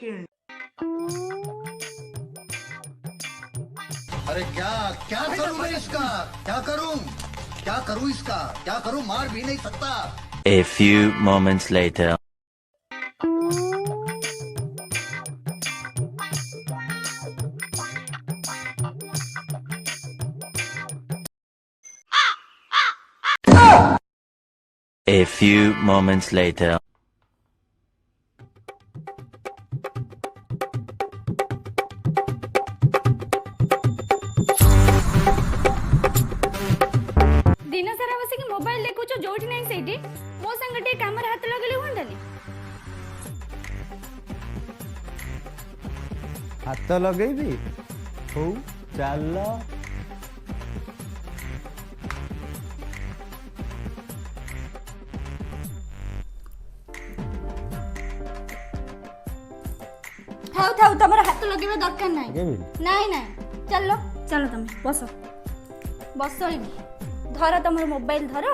Second. अरे क्या क्या करूं मैं इसका, क्या करूं इसका, क्या करूं, मार भी नहीं सकता। A few moments later. A few moments later. दिन सारा बस मोबाइल देखुच जो नहीं मो संग टे काम हाथ लगे हूँ हाथ लगेबी हौ चल। थाउ थाउ तमर हाथ लगे दरकार नहीं लगेबी नहीं नहीं चलो चलो तुम बस बस धर तुम मोबाइल धर